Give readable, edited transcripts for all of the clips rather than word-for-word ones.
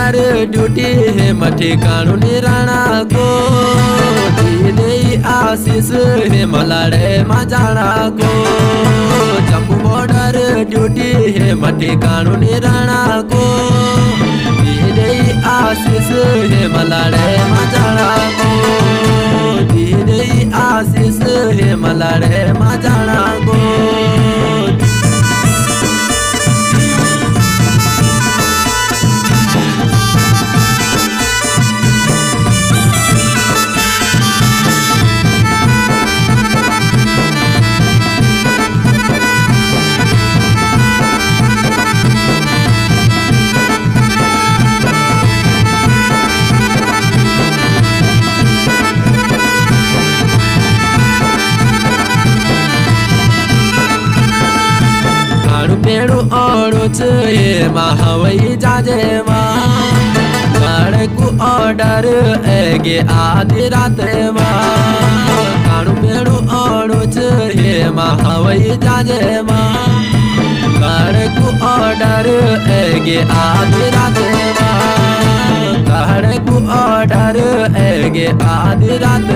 Border duty है मठी कानूनी राणा को दे आशीष है मलाड़े मजाना को जम्मू बॉर्डर ड्यूटी है मठी कानूनी राणा को दे आशीष है मलाड़े मजाना को दे आशीष है मलाड़े मजाना को। पेड़ू औड़ू छे हवाई जाजे को ऑर्डर एगे आधी रात कानू पेड़ू औड़ू छे हवाई जाजे को ऑर्डर एगे आधी रात को ऑर्डर एगे आधी रात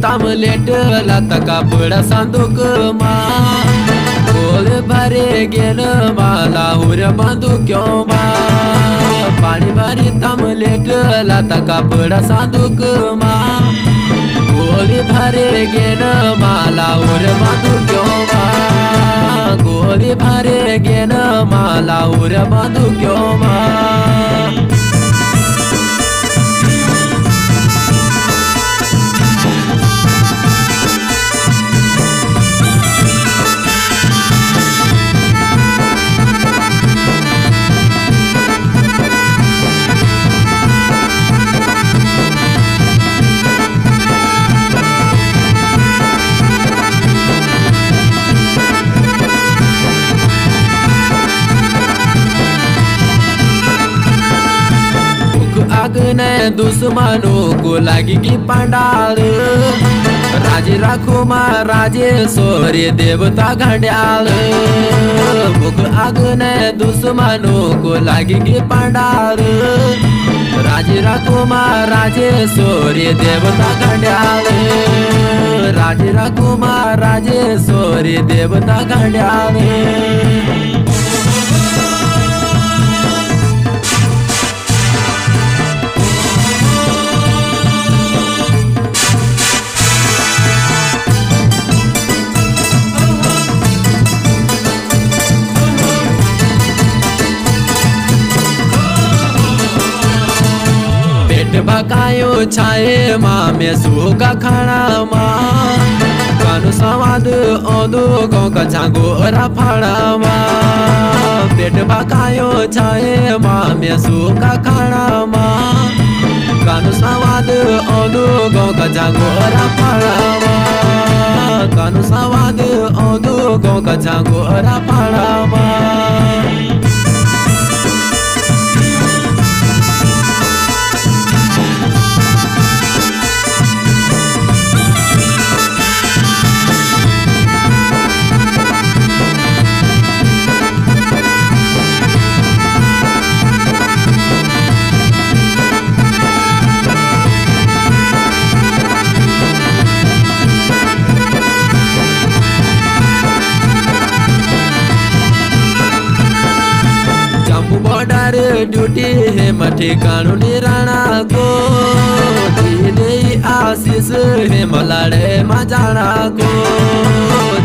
तामलेट लतका बड़ा संदूक गोल भरे गेल माला हुर बंदूक्यों पानी भरी तामलेट लतका बड़ा संदूक गोल भरे गेल माला हुर बंदूक्यों गोल भरे गेल माला हुर बंदूक्यों ने दुश्मनों को लगेगी पंडाल राजे राखो राजे सूर्य देवता घड़ियाल मुख आग ने दुश्मनों को लगेगी पंडाल राजे राखो राजे सूर्य देवता घड़ियाल राजे राखो राजे सूर्य देवता घड़ियाल। भकायो छाए में सूखा खाना कानू स्वाद ओदो गाँव का झांगोरा फाड़ा पेट भकायो छाए में सूखा खाना कानू स्वाद ओदो गाँव का झांगोरा फाड़ा कानू स्वाद ओदो गाँव का झांगोरा फाड़ा। बॉर्डर ड्यूटी है मठी कानूनी राणा को दे आशीष है मलाड़े मजाना को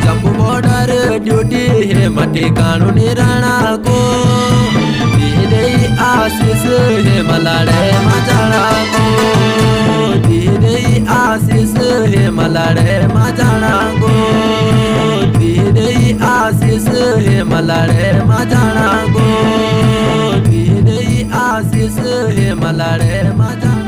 जम्मू बॉर्डर ड्यूटी है मठी कानूनी राणा को दे आशीष है मलाड़े मजाना को दे आशीष है मलाड़े मजाना को दे आशीष है मलाड़े मजाना को आशीष है मलाड़े मजा।